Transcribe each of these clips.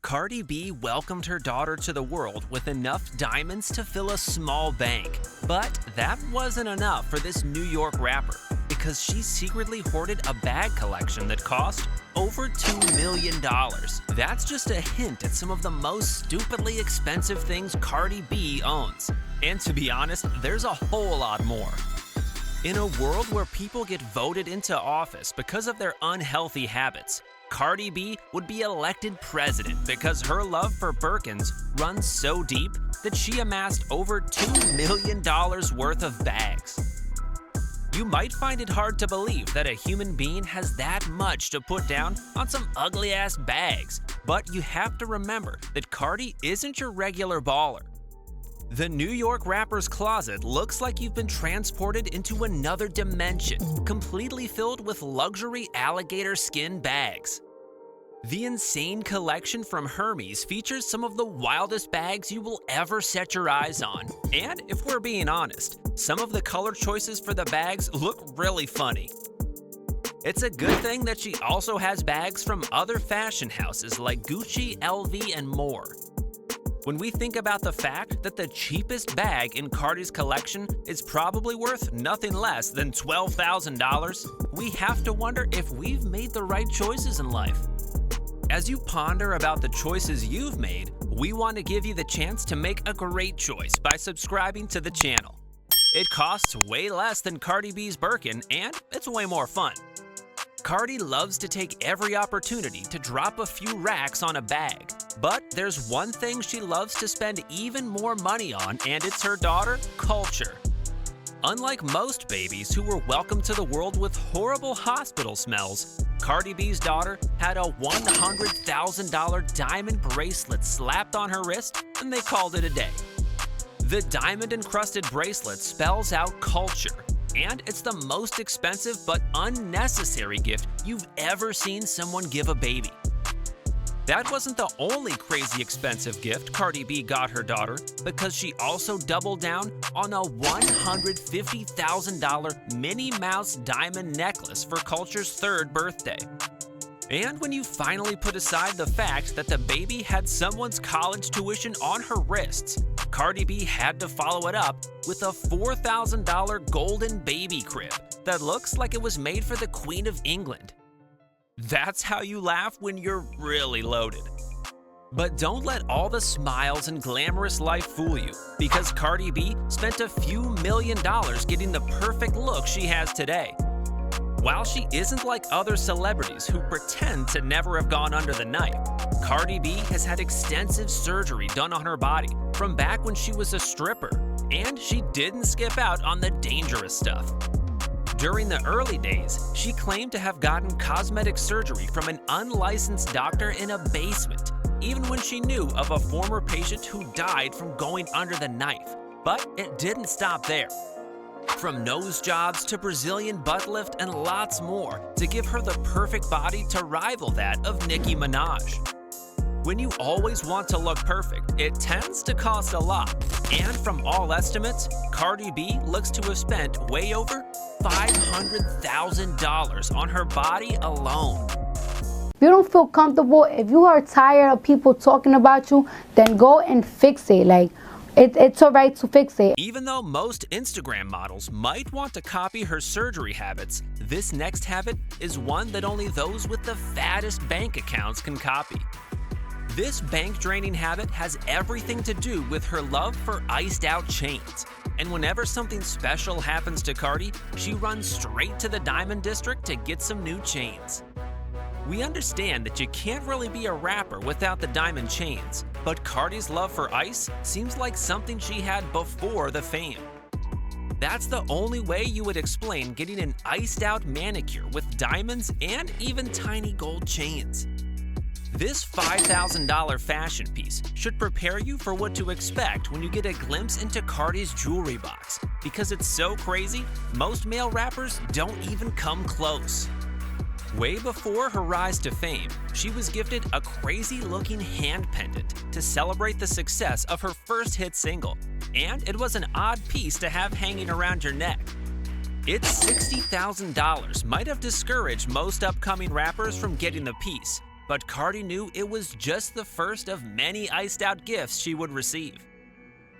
Cardi B welcomed her daughter to the world with enough diamonds to fill a small bank. But that wasn't enough for this New York rapper, because she secretly hoarded a bag collection that cost over $2 million. That's just a hint at some of the most stupidly expensive things Cardi B owns. And to be honest, there's a whole lot more. In a world where people get voted into office because of their unhealthy habits, Cardi B would be elected president because her love for Birkins runs so deep that she amassed over $2 million worth of bags. You might find it hard to believe that a human being has that much to put down on some ugly-ass bags, but you have to remember that Cardi isn't your regular baller. The New York rapper's closet looks like you've been transported into another dimension, completely filled with luxury alligator skin bags. The insane collection from Hermes features some of the wildest bags you will ever set your eyes on. And if we're being honest, some of the color choices for the bags look really funny. It's a good thing that she also has bags from other fashion houses like Gucci, LV, and more. When we think about the fact that the cheapest bag in Cardi's collection is probably worth nothing less than $12,000, we have to wonder if we've made the right choices in life. As you ponder about the choices you've made, we want to give you the chance to make a great choice by subscribing to the channel. It costs way less than Cardi B's Birkin, and it's way more fun. Cardi loves to take every opportunity to drop a few racks on a bag. But there's one thing she loves to spend even more money on, and it's her daughter, culture. Unlike most babies who were welcomed to the world with horrible hospital smells, Cardi B's daughter had a $100,000 diamond bracelet slapped on her wrist, and they called it a day. The diamond-encrusted bracelet spells out culture, and it's the most expensive but unnecessary gift you've ever seen someone give a baby. That wasn't the only crazy expensive gift Cardi B got her daughter, because she also doubled down on a $150,000 Minnie Mouse diamond necklace for Culture's 3rd birthday. And when you finally put aside the fact that the baby had someone's college tuition on her wrists, Cardi B had to follow it up with a $4,000 golden baby crib that looks like it was made for the Queen of England. That's how you laugh when you're really loaded. But don't let all the smiles and glamorous life fool you, because Cardi B spent a few $1,000,000 getting the perfect look she has today. While she isn't like other celebrities who pretend to never have gone under the knife, Cardi B has had extensive surgery done on her body from back when she was a stripper, and she didn't skip out on the dangerous stuff. During the early days, she claimed to have gotten cosmetic surgery from an unlicensed doctor in a basement, even when she knew of a former patient who died from going under the knife. But it didn't stop there. From nose jobs to Brazilian butt lift and lots more to give her the perfect body to rival that of Nicki Minaj. When you always want to look perfect, it tends to cost a lot. And from all estimates, Cardi B looks to have spent way over $500,000 on her body alone. If you don't feel comfortable, if you are tired of people talking about you, then go and fix it. Like, it's all right to fix it. Even though most Instagram models might want to copy her surgery habits, this next habit is one that only those with the fattest bank accounts can copy. This bank-draining habit has everything to do with her love for iced-out chains. And whenever something special happens to Cardi, she runs straight to the Diamond District to get some new chains. We understand that you can't really be a rapper without the diamond chains, but Cardi's love for ice seems like something she had before the fame. That's the only way you would explain getting an iced-out manicure with diamonds and even tiny gold chains. This $5,000 fashion piece should prepare you for what to expect when you get a glimpse into Cardi's jewelry box, because it's so crazy, most male rappers don't even come close. Way before her rise to fame, she was gifted a crazy-looking hand pendant to celebrate the success of her first hit single, and it was an odd piece to have hanging around your neck. Its $60,000 might have discouraged most upcoming rappers from getting the piece, but Cardi knew it was just the first of many iced-out gifts she would receive.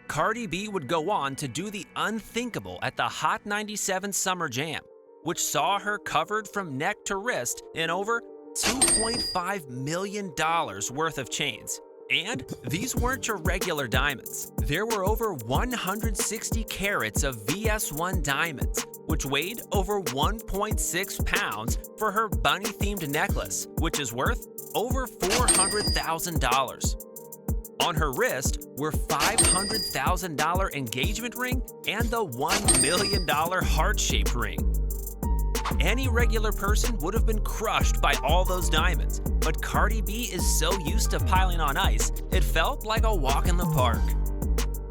Cardi B would go on to do the unthinkable at the Hot 97 Summer Jam, which saw her covered from neck to wrist in over $2.5 million worth of chains. And these weren't your regular diamonds. There were over 160 carats of VS1 diamonds, which weighed over 1.6 pounds for her bunny-themed necklace, which is worth over $400,000. On her wrist were $500,000 engagement ring and the $1 million heart-shaped ring. Any regular person would have been crushed by all those diamonds, but Cardi B is so used to piling on ice, it felt like a walk in the park.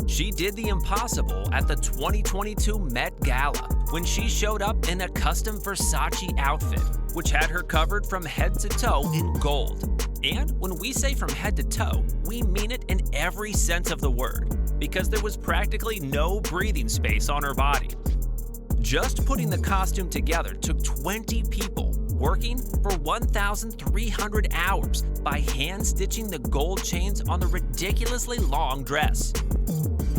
She did the impossible at the 2022 Met Gala when she showed up in a custom Versace outfit, which had her covered from head to toe in gold. And when we say from head to toe, we mean it in every sense of the word, because there was practically no breathing space on her body. Just putting the costume together took 20 people, working for 1,300 hours by hand-stitching the gold chains on the ridiculously long dress.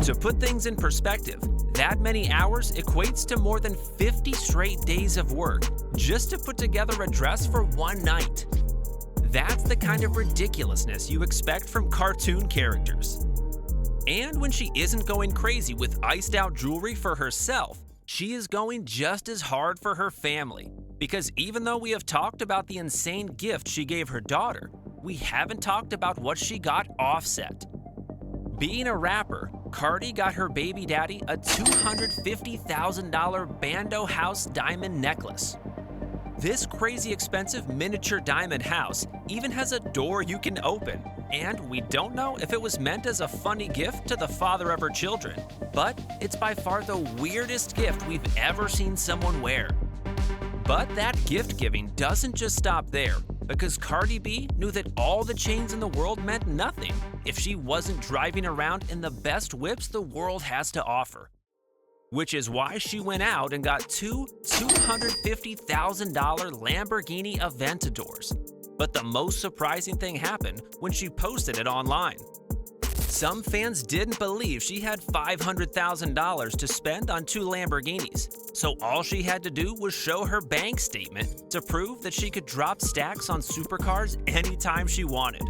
To put things in perspective, that many hours equates to more than 50 straight days of work just to put together a dress for one night. That's the kind of ridiculousness you expect from cartoon characters. And when she isn't going crazy with iced-out jewelry for herself, she is going just as hard for her family, because even though we have talked about the insane gift she gave her daughter, we haven't talked about what she got Offset. Being a rapper, Cardi got her baby daddy a $250,000 Bando House diamond necklace. This crazy expensive miniature diamond house even has a door you can open, and we don't know if it was meant as a funny gift to the father of her children, but it's by far the weirdest gift we've ever seen someone wear. But that gift giving doesn't just stop there, because Cardi B knew that all the chains in the world meant nothing if she wasn't driving around in the best whips the world has to offer. Which is why she went out and got two $250,000 Lamborghini Aventadors. But the most surprising thing happened when she posted it online. Some fans didn't believe she had $500,000 to spend on two Lamborghinis, so all she had to do was show her bank statement to prove that she could drop stacks on supercars anytime she wanted.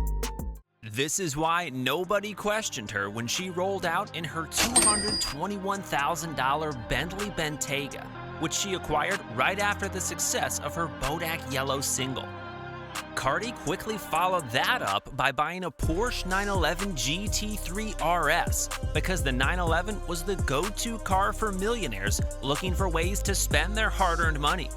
This is why nobody questioned her when she rolled out in her $221,000 Bentley Bentayga, which she acquired right after the success of her Bodak Yellow single. Cardi quickly followed that up by buying a Porsche 911 GT3 RS because the 911 was the go-to car for millionaires looking for ways to spend their hard-earned money.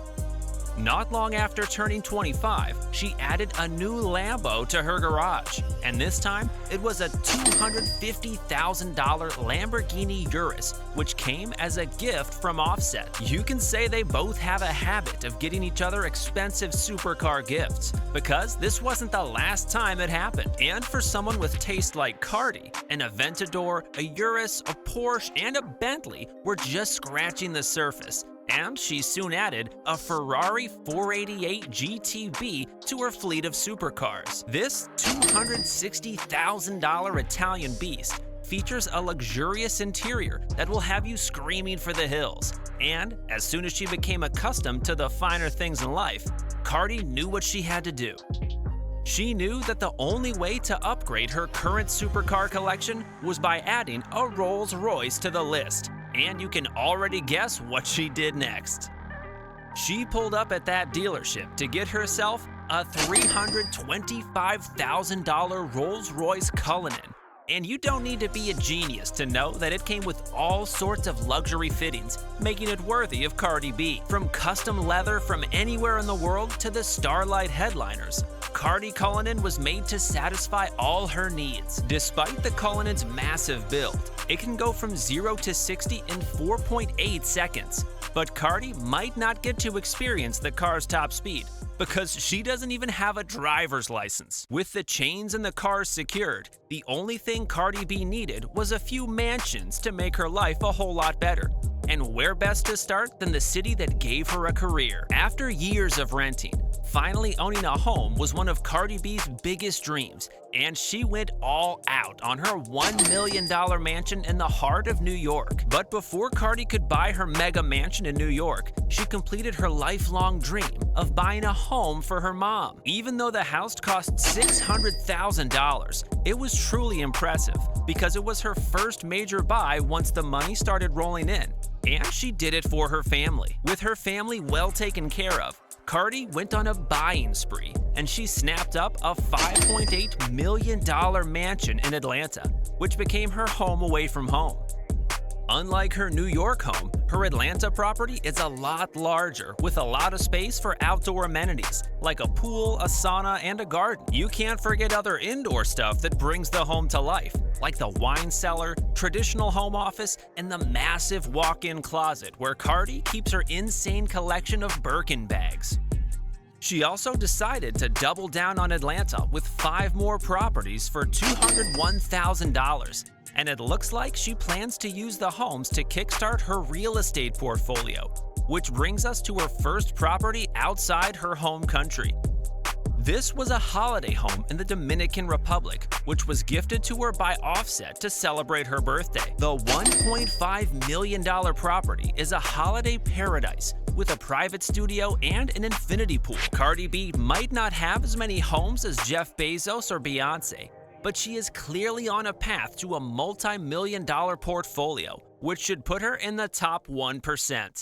Not long after turning 25, she added a new Lambo to her garage, and this time it was a $250,000 Lamborghini Urus, which came as a gift from Offset. You can say they both have a habit of getting each other expensive supercar gifts, because this wasn't the last time it happened. And for someone with taste like Cardi, an Aventador, a Urus, a Porsche, and a Bentley were just scratching the surface. And she soon added a Ferrari 488 GTB to her fleet of supercars. This $260,000 Italian beast features a luxurious interior that will have you screaming for the hills. And as soon as she became accustomed to the finer things in life, Cardi knew what she had to do. She knew that the only way to upgrade her current supercar collection was by adding a Rolls-Royce to the list. And you can already guess what she did next. She pulled up at that dealership to get herself a $325,000 Rolls-Royce Cullinan. And you don't need to be a genius to know that it came with all sorts of luxury fittings, making it worthy of Cardi B. From custom leather from anywhere in the world to the Starlight headliners, Cardi Cullinan was made to satisfy all her needs. Despite the Cullinan's massive build, it can go from 0 to 60 in 4.8 seconds. But Cardi might not get to experience the car's top speed because she doesn't even have a driver's license. With the chains and the cars secured, the only thing Cardi B needed was a few mansions to make her life a whole lot better. And where best to start than the city that gave her a career? After years of renting, finally owning a home was one of Cardi B's biggest dreams, and she went all out on her $1 million mansion in the heart of New York. But before Cardi could buy her mega mansion in New York, she completed her lifelong dream of buying a home for her mom. Even though the house cost $600,000, it was truly impressive because it was her first major buy once the money started rolling in. And she did it for her family. With her family well taken care of, Cardi went on a buying spree, and she snapped up a $5.8 million mansion in Atlanta, which became her home away from home. Unlike her New York home, her Atlanta property is a lot larger, with a lot of space for outdoor amenities, like a pool, a sauna, and a garden. You can't forget other indoor stuff that brings the home to life, like the wine cellar, traditional home office, and the massive walk-in closet where Cardi keeps her insane collection of Birkin bags. She also decided to double down on Atlanta with 5 more properties for $201,000. And it looks like she plans to use the homes to kickstart her real estate portfolio, which brings us to her first property outside her home country. This was a holiday home in the Dominican Republic, which was gifted to her by Offset to celebrate her birthday. The $1.5 million property is a holiday paradise with a private studio and an infinity pool. Cardi B might not have as many homes as Jeff Bezos or Beyonce, but she is clearly on a path to a multi-million-dollar portfolio, which should put her in the top 1%.